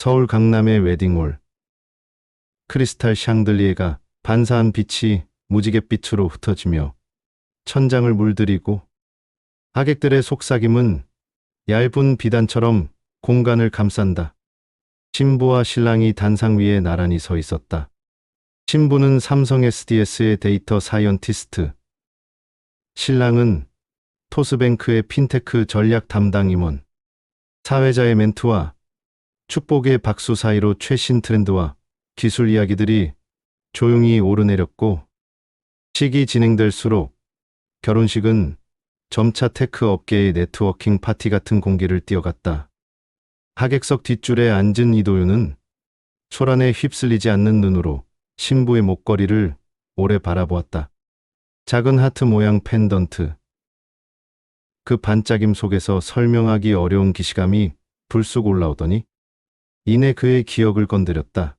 서울 강남의 웨딩홀. 크리스탈 샹들리에가 반사한 빛이 무지갯빛으로 흩어지며 천장을 물들이고, 하객들의 속삭임은 얇은 비단처럼 공간을 감싼다. 신부와 신랑이 단상 위에 나란히 서 있었다. 신부는 삼성 SDS의 데이터 사이언티스트, 신랑은 토스뱅크의 핀테크 전략 담당 임원. 사회자의 멘트와 축복의 박수 사이로 최신 트렌드와 기술 이야기들이 조용히 오르내렸고, 시기 진행될수록 결혼식은 점차 테크 업계의 네트워킹 파티 같은 공기를 띄어갔다. 하객석 뒷줄에 앉은 이도윤은 소란에 휩쓸리지 않는 눈으로 신부의 목걸이를 오래 바라보았다. 작은 하트 모양 펜던트. 그 반짝임 속에서 설명하기 어려운 기시감이 불쑥 올라오더니 이내 그의 기억을 건드렸다.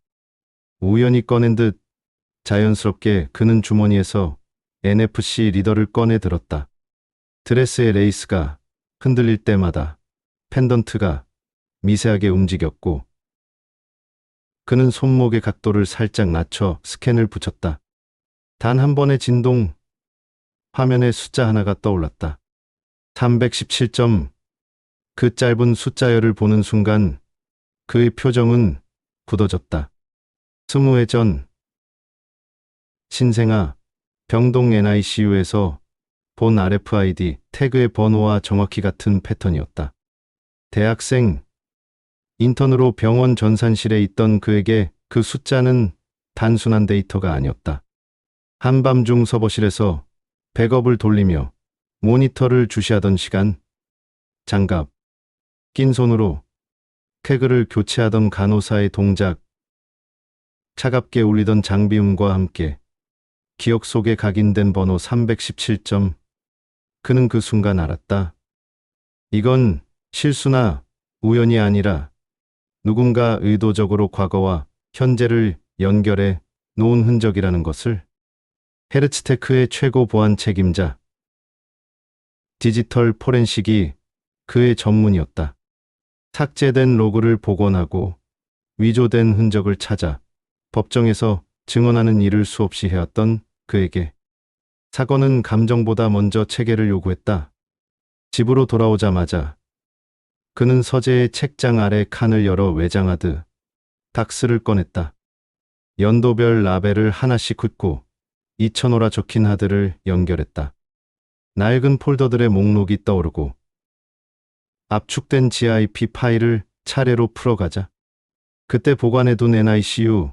우연히 꺼낸 듯 자연스럽게 그는 주머니에서 NFC 리더를 꺼내 들었다. 드레스의 레이스가 흔들릴 때마다 펜던트가 미세하게 움직였고, 그는 손목의 각도를 살짝 낮춰 스캔을 붙였다. 단 한 번의 진동, 화면에 숫자 하나가 떠올랐다. 317점. 그 짧은 숫자열을 보는 순간 그의 표정은 굳어졌다. 20회 전, 신생아, 병동 NICU에서 본 RFID 태그의 번호와 정확히 같은 패턴이었다. 대학생, 인턴으로 병원 전산실에 있던 그에게 그 숫자는 단순한 데이터가 아니었다. 한밤중 서버실에서 백업을 돌리며 모니터를 주시하던 시간, 장갑 낀 손으로 태그를 교체하던 간호사의 동작, 차갑게 울리던 장비음과 함께 기억 속에 각인된 번호 317점. 그는 그 순간 알았다. 이건 실수나 우연이 아니라 누군가 의도적으로 과거와 현재를 연결해 놓은 흔적이라는 것을. 헤르츠테크의 최고 보안 책임자, 디지털 포렌식이 그의 전문이었다. 삭제된 로그를 복원하고 위조된 흔적을 찾아 법정에서 증언하는 일을 수없이 해왔던 그에게 사건은 감정보다 먼저 체계를 요구했다. 집으로 돌아오자마자 그는 서재의 책장 아래 칸을 열어 외장하드 닥스를 꺼냈다. 연도별 라벨을 하나씩 긋고 2005라 적힌 하드를 연결했다. 낡은 폴더들의 목록이 떠오르고 압축된 GIP 파일을 차례로 풀어가자 그때 보관해둔 NICU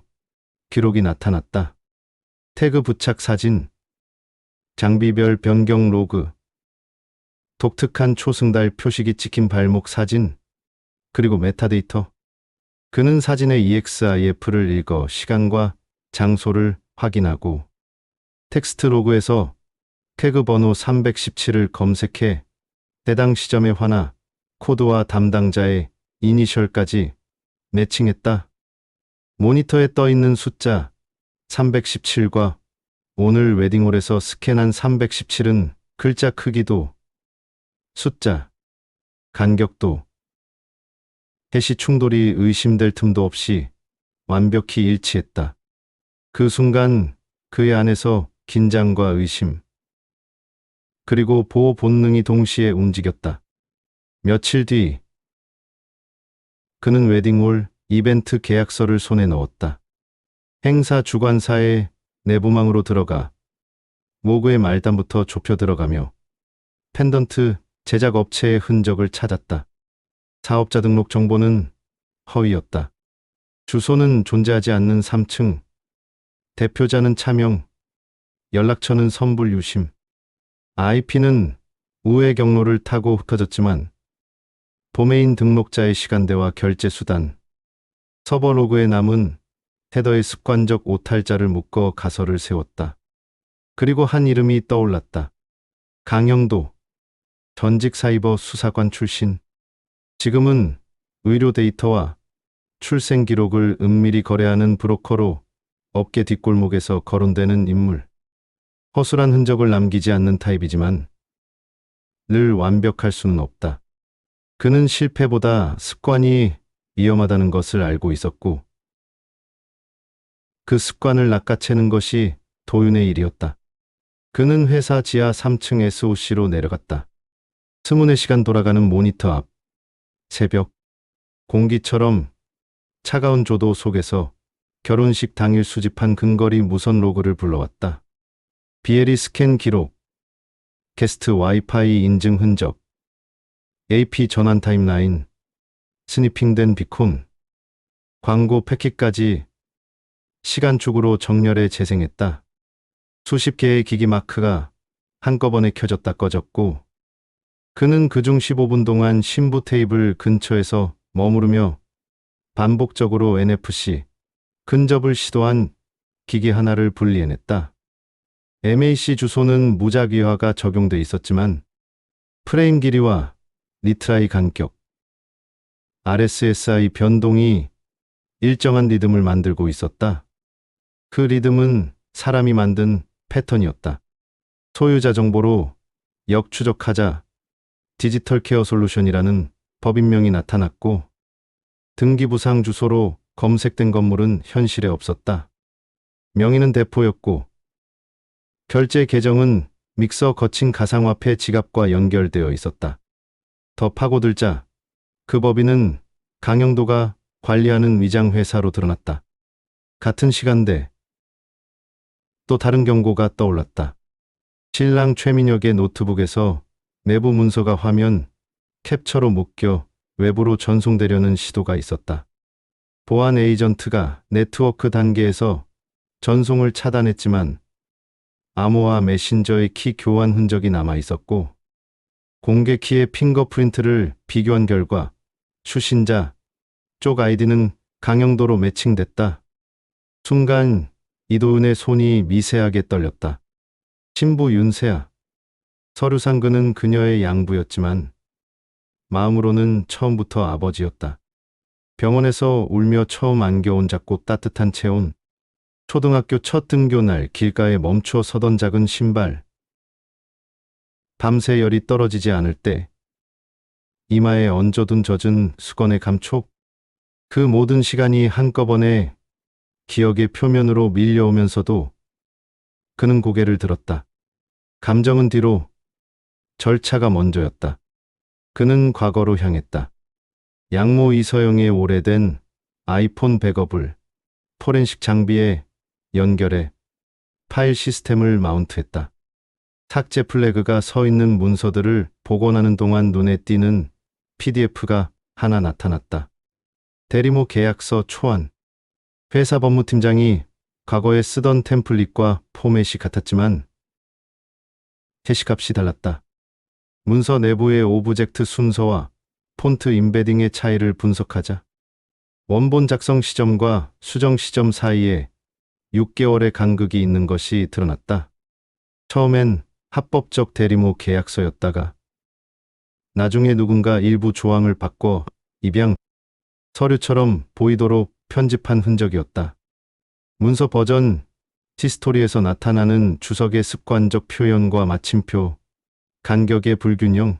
기록이 나타났다. 태그 부착 사진, 장비별 변경 로그, 독특한 초승달 표식이 찍힌 발목 사진, 그리고 메타데이터. 그는 사진의 EXIF를 읽어 시간과 장소를 확인하고 텍스트 로그에서 태그 번호 317을 검색해 해당 시점의 환아, 코드와 담당자의 이니셜까지 매칭했다. 모니터에 떠있는 숫자 317과 오늘 웨딩홀에서 스캔한 317은 글자 크기도, 숫자, 간격도, 해시 충돌이 의심될 틈도 없이 완벽히 일치했다. 그 순간 그의 안에서 긴장과 의심, 그리고 보호 본능이 동시에 움직였다. 며칠 뒤, 그는 웨딩홀 이벤트 계약서를 손에 넣었다. 행사 주관사의 내부망으로 들어가 모그의 말단부터 좁혀 들어가며 펜던트 제작 업체의 흔적을 찾았다. 사업자 등록 정보는 허위였다. 주소는 존재하지 않는 3층, 대표자는 차명, 연락처는 선불 유심, IP는 우회 경로를 타고 흩어졌지만 도메인 등록자의 시간대와 결제 수단, 서버 로그에 남은 헤더의 습관적 오탈자를 묶어 가설을 세웠다. 그리고 한 이름이 떠올랐다. 강형도, 전직 사이버 수사관 출신. 지금은 의료 데이터와 출생 기록을 은밀히 거래하는 브로커로 업계 뒷골목에서 거론되는 인물. 허술한 흔적을 남기지 않는 타입이지만 늘 완벽할 수는 없다. 그는 실패보다 습관이 위험하다는 것을 알고 있었고 그 습관을 낚아채는 것이 도윤의 일이었다. 그는 회사 지하 3층 SOC로 내려갔다. 24시간 돌아가는 모니터 앞 새벽 공기처럼 차가운 조도 속에서 결혼식 당일 수집한 근거리 무선 로그를 불러왔다. 비에리 스캔 기록, 게스트 와이파이 인증 흔적, AP 전환 타임라인, 스니핑된 비콘, 광고 패킷까지 시간축으로 정렬해 재생했다. 수십 개의 기기 마크가 한꺼번에 켜졌다 꺼졌고 그는 그중 15분 동안 신부 테이블 근처에서 머무르며 반복적으로 NFC 근접을 시도한 기기 하나를 분리해냈다. MAC 주소는 무작위화가 적용돼 있었지만 프레임 길이와 리트라이 간격, RSSI 변동이 일정한 리듬을 만들고 있었다. 그 리듬은 사람이 만든 패턴이었다. 소유자 정보로 역추적하자 디지털 케어 솔루션이라는 법인명이 나타났고 등기부상 주소로 검색된 건물은 현실에 없었다. 명의는 대포였고 결제 계정은 믹서 거친 가상화폐 지갑과 연결되어 있었다. 더 파고들자 그 법인은 강영도가 관리하는 위장회사로 드러났다. 같은 시간대 또 다른 경고가 떠올랐다. 신랑 최민혁의 노트북에서 내부 문서가 화면 캡처로 묶여 외부로 전송되려는 시도가 있었다. 보안 에이전트가 네트워크 단계에서 전송을 차단했지만 암호화 메신저의 키 교환 흔적이 남아 있었고 공개 키의 핑거프린트를 비교한 결과 수신자 쪽 아이디는 강영도로 매칭됐다. 순간 이도은의 손이 미세하게 떨렸다. 신부 윤세아. 서류상 그는 그녀의 양부였지만 마음으로는 처음부터 아버지였다. 병원에서 울며 처음 안겨온 작고 따뜻한 체온, 초등학교 첫 등교날 길가에 멈춰 서던 작은 신발, 밤새 열이 떨어지지 않을 때 이마에 얹어둔 젖은 수건의 감촉, 그 모든 시간이 한꺼번에 기억의 표면으로 밀려오면서도 그는 고개를 들었다. 감정은 뒤로, 절차가 먼저였다. 그는 과거로 향했다. 양모 이서영의 오래된 아이폰 백업을 포렌식 장비에 연결해 파일 시스템을 마운트했다. 삭제 플래그가 서 있는 문서들을 복원하는 동안 눈에 띄는 PDF가 하나 나타났다. 대리모 계약서 초안. 회사 법무팀장이 과거에 쓰던 템플릿과 포맷이 같았지만 해시값이 달랐다. 문서 내부의 오브젝트 순서와 폰트 임베딩의 차이를 분석하자 원본 작성 시점과 수정 시점 사이에 6개월의 간극이 있는 것이 드러났다. 처음엔 합법적 대리모 계약서였다가 나중에 누군가 일부 조항을 바꿔 입양 서류처럼 보이도록 편집한 흔적이었다. 문서 버전 히스토리에서 나타나는 주석의 습관적 표현과 마침표, 간격의 불균형,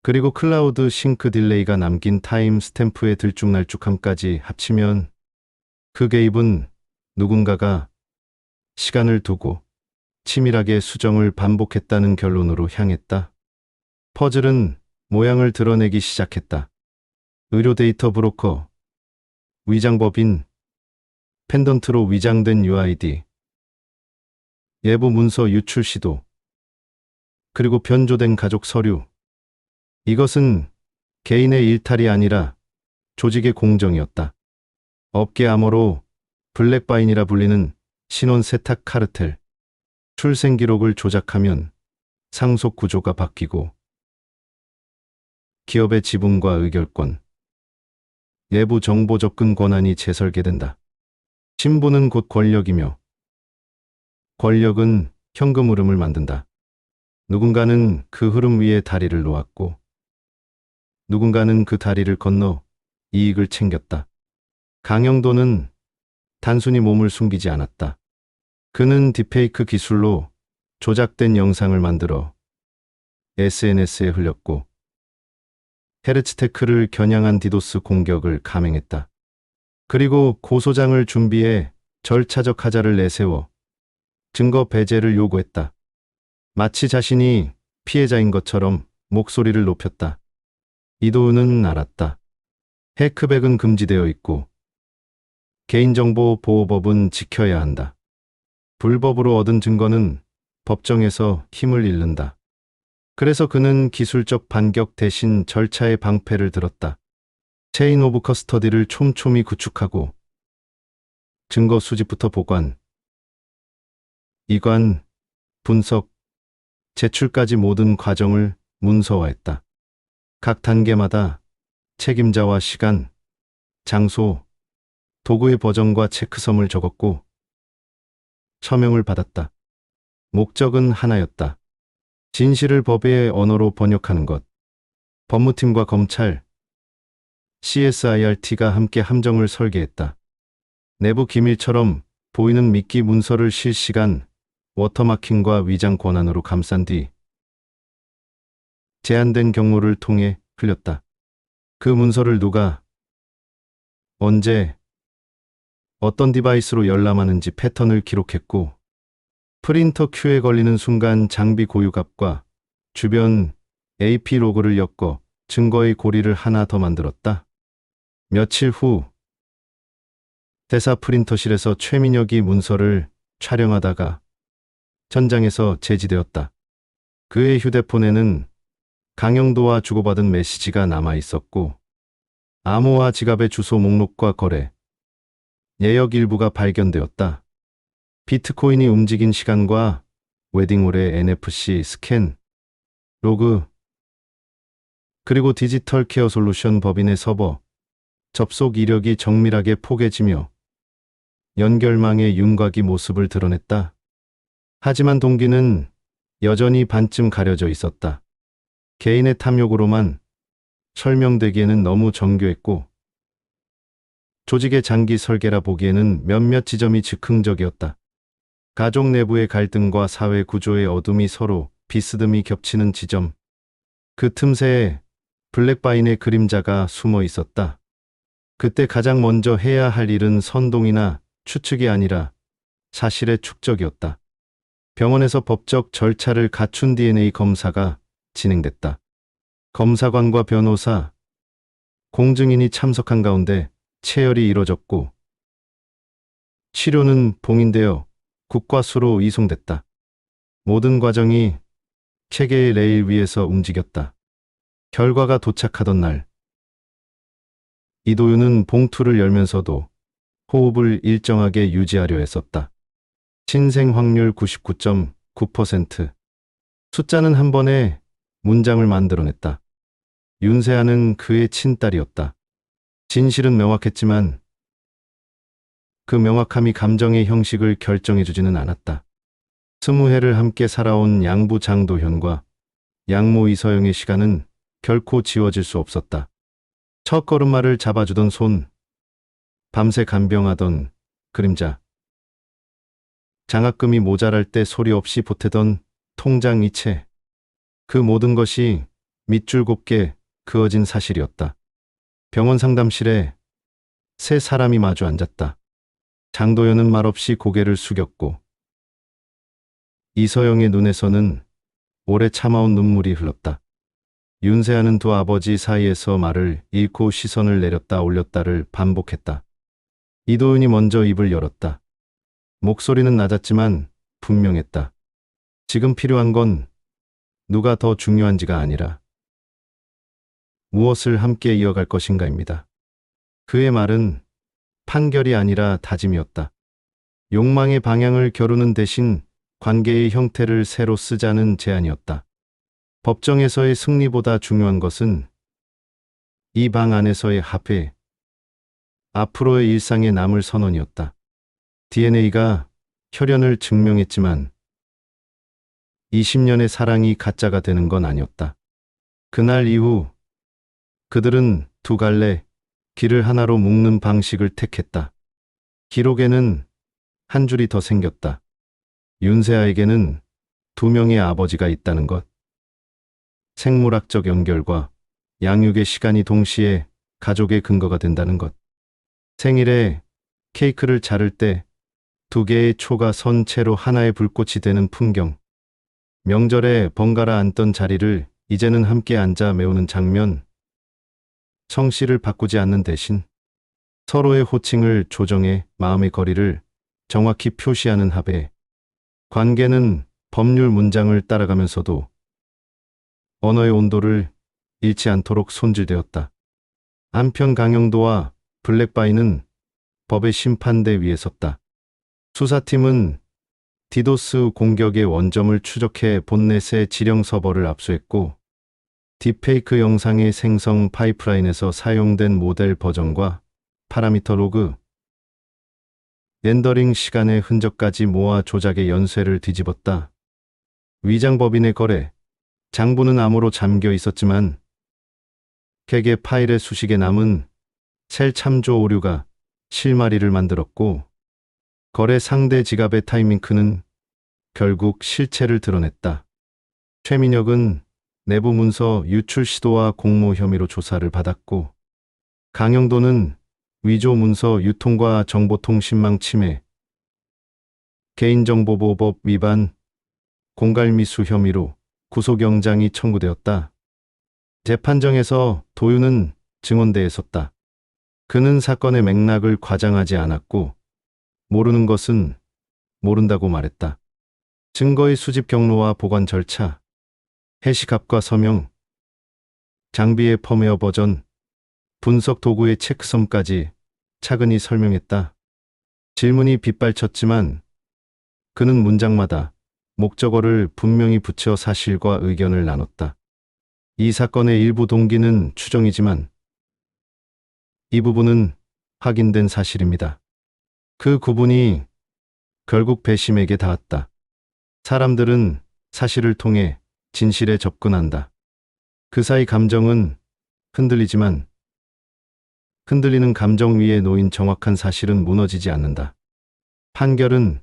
그리고 클라우드 싱크 딜레이가 남긴 타임 스탬프의 들쭉날쭉함까지 합치면 그 개입은 누군가가 시간을 두고 치밀하게 수정을 반복했다는 결론으로 향했다. 퍼즐은 모양을 드러내기 시작했다. 의료 데이터 브로커, 위장법인, 펜던트로 위장된 UID, 예부 문서 유출 시도, 그리고 변조된 가족 서류. 이것은 개인의 일탈이 아니라 조직의 공정이었다. 업계 암호로 블랙바인이라 불리는 신원 세탁 카르텔. 출생 기록을 조작하면 상속 구조가 바뀌고 기업의 지분과 의결권, 내부 정보 접근 권한이 재설계된다. 신부는 곧 권력이며 권력은 현금 흐름을 만든다. 누군가는 그 흐름 위에 다리를 놓았고 누군가는 그 다리를 건너 이익을 챙겼다. 강영도는 단순히 몸을 숨기지 않았다. 그는 딥페이크 기술로 조작된 영상을 만들어 SNS에 흘렸고 헤르츠테크를 겨냥한 디도스 공격을 감행했다. 그리고 고소장을 준비해 절차적 하자를 내세워 증거 배제를 요구했다. 마치 자신이 피해자인 것처럼 목소리를 높였다. 이도우는 알았다. 해크백은 금지되어 있고 개인정보 보호법은 지켜야 한다. 불법으로 얻은 증거는 법정에서 힘을 잃는다. 그래서 그는 기술적 반격 대신 절차의 방패를 들었다. 체인 오브 커스터디를 촘촘히 구축하고 증거 수집부터 보관, 이관, 분석, 제출까지 모든 과정을 문서화했다. 각 단계마다 책임자와 시간, 장소, 도구의 버전과 체크섬을 적었고 서명을 받았다. 목적은 하나였다. 진실을 법의 언어로 번역하는 것. 법무팀과 검찰, CSIRT가 함께 함정을 설계했다. 내부 기밀처럼 보이는 미끼 문서를 실시간 워터마킹과 위장 권한으로 감싼 뒤 제한된 경로를 통해 흘렸다. 그 문서를 누가, 언제, 어떤 디바이스로 열람하는지 패턴을 기록했고 프린터 큐에 걸리는 순간 장비 고유값과 주변 AP 로고를 엮어 증거의 고리를 하나 더 만들었다. 며칠 후 대사 프린터실에서 최민혁이 문서를 촬영하다가 전장에서 제지되었다. 그의 휴대폰에는 강영도와 주고받은 메시지가 남아 있었고 암호화 지갑의 주소 목록과 거래, 예역 일부가 발견되었다. 비트코인이 움직인 시간과 웨딩홀의 NFC 스캔, 로그, 그리고 디지털 케어 솔루션 법인의 서버, 접속 이력이 정밀하게 포개지며 연결망의 윤곽이 모습을 드러냈다. 하지만 동기는 여전히 반쯤 가려져 있었다. 개인의 탐욕으로만 설명되기에는 너무 정교했고 조직의 장기 설계라 보기에는 몇몇 지점이 즉흥적이었다. 가족 내부의 갈등과 사회 구조의 어둠이 서로 비스듬히 겹치는 지점. 그 틈새에 블랙바인의 그림자가 숨어 있었다. 그때 가장 먼저 해야 할 일은 선동이나 추측이 아니라 사실의 축적이었다. 병원에서 법적 절차를 갖춘 DNA 검사가 진행됐다. 검사관과 변호사, 공증인이 참석한 가운데 체열이 이뤄졌고 치료는 봉인되어 국과수로 이송됐다. 모든 과정이 체계의 레일 위에서 움직였다. 결과가 도착하던 날 이도윤은 봉투를 열면서도 호흡을 일정하게 유지하려 했었다. 신생 확률 99.9%. 숫자는 한 번에 문장을 만들어냈다. 윤세아는 그의 친딸이었다. 진실은 명확했지만 그 명확함이 감정의 형식을 결정해주지는 않았다. 20해를 함께 살아온 양부 장도현과 양모 이서영의 시간은 결코 지워질 수 없었다. 첫 걸음마를 잡아주던 손, 밤새 간병하던 그림자, 장학금이 모자랄 때 소리 없이 보태던 통장 이체, 그 모든 것이 밑줄 곱게 그어진 사실이었다. 병원 상담실에 세 사람이 마주 앉았다. 장도연은 말없이 고개를 숙였고 이서영의 눈에서는 오래 참아온 눈물이 흘렀다. 윤세아는 두 아버지 사이에서 말을 잃고 시선을 내렸다 올렸다를 반복했다. 이도윤이 먼저 입을 열었다. 목소리는 낮았지만 분명했다. 지금 필요한 건 누가 더 중요한지가 아니라 무엇을 함께 이어갈 것인가입니다. 그의 말은 판결이 아니라 다짐이었다. 욕망의 방향을 겨루는 대신 관계의 형태를 새로 쓰자는 제안이었다. 법정에서의 승리보다 중요한 것은 이 방 안에서의 합의, 앞으로의 일상에 남을 선언이었다. DNA가 혈연을 증명했지만 20년의 사랑이 가짜가 되는 건 아니었다. 그날 이후 그들은 두 갈래 길을 하나로 묶는 방식을 택했다. 기록에는 한 줄이 더 생겼다. 윤세아에게는 두 명의 아버지가 있다는 것. 생물학적 연결과 양육의 시간이 동시에 가족의 근거가 된다는 것. 생일에 케이크를 자를 때 두 개의 초가 선 채로 하나의 불꽃이 되는 풍경. 명절에 번갈아 앉던 자리를 이제는 함께 앉아 메우는 장면. 성씨를 바꾸지 않는 대신 서로의 호칭을 조정해 마음의 거리를 정확히 표시하는 합의. 관계는 법률 문장을 따라가면서도 언어의 온도를 잃지 않도록 손질되었다. 한편 강영도와 블랙바이는 법의 심판대 위에 섰다. 수사팀은 디도스 공격의 원점을 추적해 본넷의 지령 서버를 압수했고, 딥페이크 영상의 생성 파이프라인에서 사용된 모델 버전과 파라미터 로그, 렌더링 시간의 흔적까지 모아 조작의 연쇄를 뒤집었다. 위장법인의 거래, 장부는 암호로 잠겨 있었지만 개개 파일의 수식에 남은 셀 참조 오류가 실마리를 만들었고, 거래 상대 지갑의 타이밍크는 결국 실체를 드러냈다. 최민혁은 내부 문서 유출 시도와 공모 혐의로 조사를 받았고, 강영도는 위조 문서 유통과 정보통신망 침해, 개인정보보호법 위반, 공갈미수 혐의로 구속영장이 청구되었다. 재판정에서 도윤은 증언대에 섰다. 그는 사건의 맥락을 과장하지 않았고, 모르는 것은 모른다고 말했다. 증거의 수집 경로와 보관 절차, 해시값과 서명, 장비의 펌웨어 버전, 분석 도구의 체크섬까지 차근히 설명했다. 질문이 빗발쳤지만 그는 문장마다 목적어를 분명히 붙여 사실과 의견을 나눴다. 이 사건의 일부 동기는 추정이지만 이 부분은 확인된 사실입니다. 그 구분이 결국 배심에게 닿았다. 사람들은 사실을 통해 진실에 접근한다. 그 사이 감정은 흔들리지만 흔들리는 감정 위에 놓인 정확한 사실은 무너지지 않는다. 판결은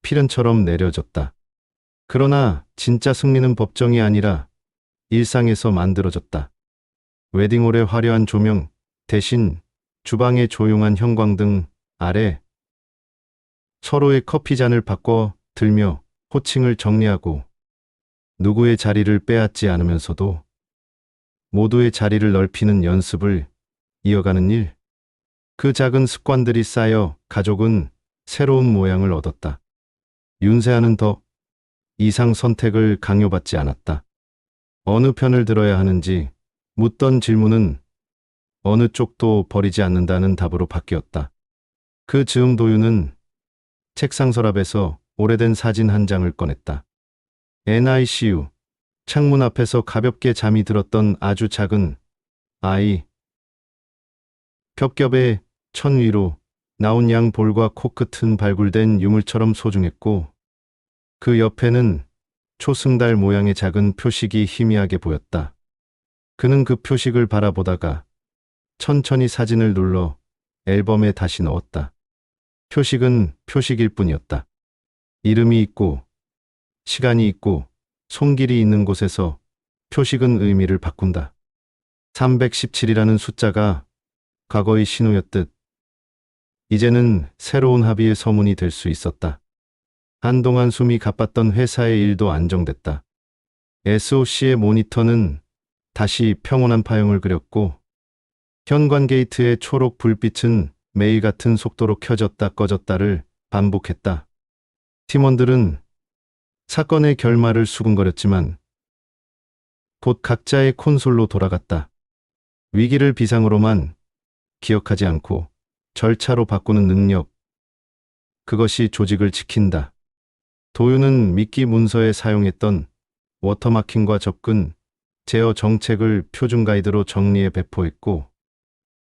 필연처럼 내려졌다. 그러나 진짜 승리는 법정이 아니라 일상에서 만들어졌다. 웨딩홀의 화려한 조명 대신 주방의 조용한 형광등 아래 서로의 커피잔을 바꿔 들며 호칭을 정리하고 누구의 자리를 빼앗지 않으면서도 모두의 자리를 넓히는 연습을 이어가는 일. 그 작은 습관들이 쌓여 가족은 새로운 모양을 얻었다. 윤세아는 더 이상 선택을 강요받지 않았다. 어느 편을 들어야 하는지 묻던 질문은 어느 쪽도 버리지 않는다는 답으로 바뀌었다. 그 즈음 도윤은 책상 서랍에서 오래된 사진 한 장을 꺼냈다. NICU, 창문 앞에서 가볍게 잠이 들었던 아주 작은 아이. 겹겹의 천 위로 나온 양 볼과 코끝은 발굴된 유물처럼 소중했고, 그 옆에는 초승달 모양의 작은 표식이 희미하게 보였다. 그는 그 표식을 바라보다가 천천히 사진을 눌러 앨범에 다시 넣었다. 표식은 표식일 뿐이었다. 이름이 있고 시간이 있고 손길이 있는 곳에서 표식은 의미를 바꾼다. 317이라는 숫자가 과거의 신호였듯 이제는 새로운 합의의 서문이 될 수 있었다. 한동안 숨이 가빴던 회사의 일도 안정됐다. SOC의 모니터는 다시 평온한 파형을 그렸고, 현관 게이트의 초록 불빛은 매일 같은 속도로 켜졌다 꺼졌다를 반복했다. 팀원들은 사건의 결말을 수군거렸지만 곧 각자의 콘솔로 돌아갔다. 위기를 비상으로만 기억하지 않고 절차로 바꾸는 능력. 그것이 조직을 지킨다. 도윤은 미끼 문서에 사용했던 워터마킹과 접근, 제어 정책을 표준 가이드로 정리해 배포했고,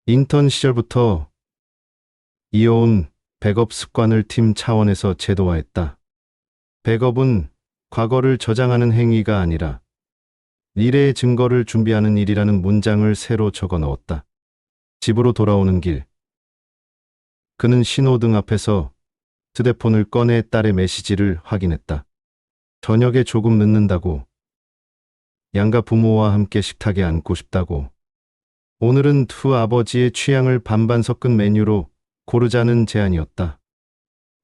인턴 시절부터 이어온 백업 습관을 팀 차원에서 제도화했다. 백업은 과거를 저장하는 행위가 아니라 미래의 증거를 준비하는 일이라는 문장을 새로 적어 넣었다. 집으로 돌아오는 길. 그는 신호등 앞에서 휴대폰을 꺼내 딸의 메시지를 확인했다. 저녁에 조금 늦는다고. 양가 부모와 함께 식탁에 앉고 싶다고. 오늘은 두 아버지의 취향을 반반 섞은 메뉴로 고르자는 제안이었다.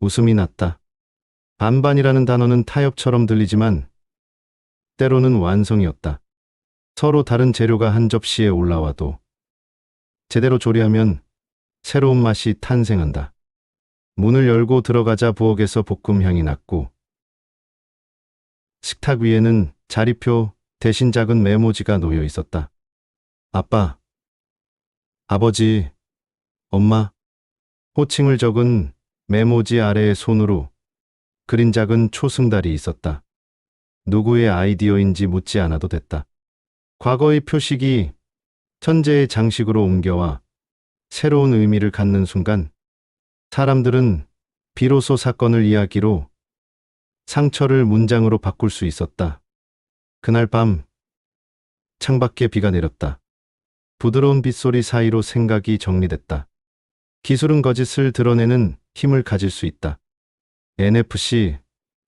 웃음이 났다. 반반이라는 단어는 타협처럼 들리지만 때로는 완성이었다. 서로 다른 재료가 한 접시에 올라와도 제대로 조리하면 새로운 맛이 탄생한다. 문을 열고 들어가자 부엌에서 볶음 향이 났고 식탁 위에는 자리표 대신 작은 메모지가 놓여 있었다. 아빠, 아버지, 엄마, 호칭을 적은 메모지 아래에 손으로 그린 작은 초승달이 있었다. 누구의 아이디어인지 묻지 않아도 됐다. 과거의 표식이 현재의 장식으로 옮겨와 새로운 의미를 갖는 순간 사람들은 비로소 사건을 이야기로 상처를 문장으로 바꿀 수 있었다. 그날 밤 창밖에 비가 내렸다. 부드러운 빗소리 사이로 생각이 정리됐다. 기술은 거짓을 드러내는 힘을 가질 수 있다. NFC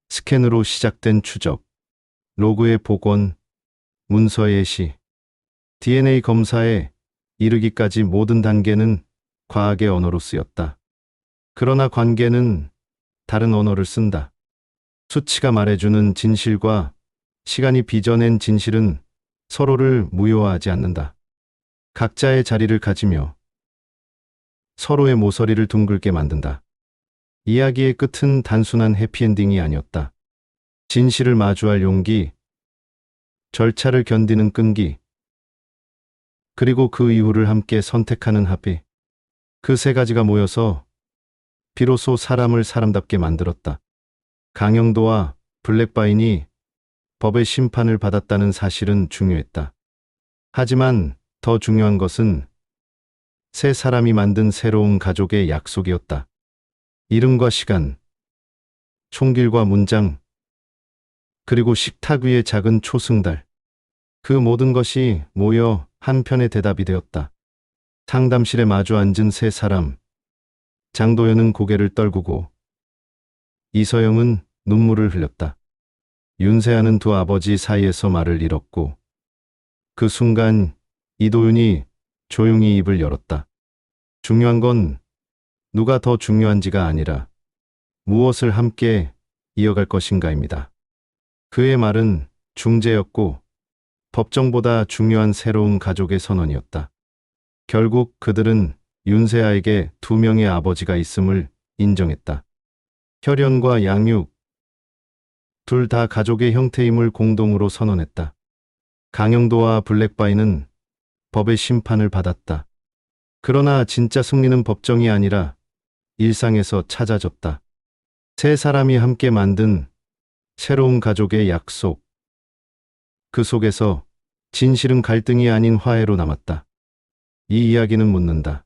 스캔으로 시작된 추적, 로그의 복원, 문서의 시, DNA 검사에 이르기까지 모든 단계는 과학의 언어로 쓰였다. 그러나 관계는 다른 언어를 쓴다. 수치가 말해주는 진실과 시간이 빚어낸 진실은 서로를 무효화하지 않는다. 각자의 자리를 가지며 서로의 모서리를 둥글게 만든다. 이야기의 끝은 단순한 해피엔딩이 아니었다. 진실을 마주할 용기, 절차를 견디는 끈기, 그리고 그 이후를 함께 선택하는 합의. 그 세 가지가 모여서 비로소 사람을 사람답게 만들었다. 강영도와 블랙바인이 법의 심판을 받았다는 사실은 중요했다. 하지만 더 중요한 것은 세 사람이 만든 새로운 가족의 약속이었다. 이름과 시간, 총길과 문장, 그리고 식탁 위의 작은 초승달. 그 모든 것이 모여 한 편의 대답이 되었다. 상담실에 마주 앉은 세 사람. 장도연은 고개를 떨구고 이서영은 눈물을 흘렸다. 윤세아는 두 아버지 사이에서 말을 잃었고 그 순간 이도윤이 조용히 입을 열었다. 중요한 건 누가 더 중요한지가 아니라 무엇을 함께 이어갈 것인가입니다. 그의 말은 중재였고 법정보다 중요한 새로운 가족의 선언이었다. 결국 그들은 윤세아에게 두 명의 아버지가 있음을 인정했다. 혈연과 양육, 둘 다 가족의 형태임을 공동으로 선언했다. 강영도와 블랙바이는 법의 심판을 받았다. 그러나 진짜 승리는 법정이 아니라 일상에서 찾아졌다. 세 사람이 함께 만든 새로운 가족의 약속. 그 속에서 진실은 갈등이 아닌 화해로 남았다. 이 이야기는 묻는다.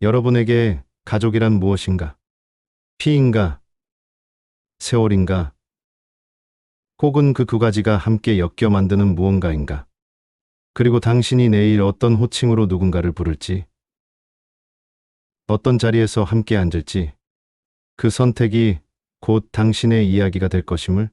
여러분에게 가족이란 무엇인가? 피인가? 세월인가? 혹은 그 두 가지가 함께 엮여 만드는 무언가인가? 그리고 당신이 내일 어떤 호칭으로 누군가를 부를지, 어떤 자리에서 함께 앉을지, 그 선택이 곧 당신의 이야기가 될 것임을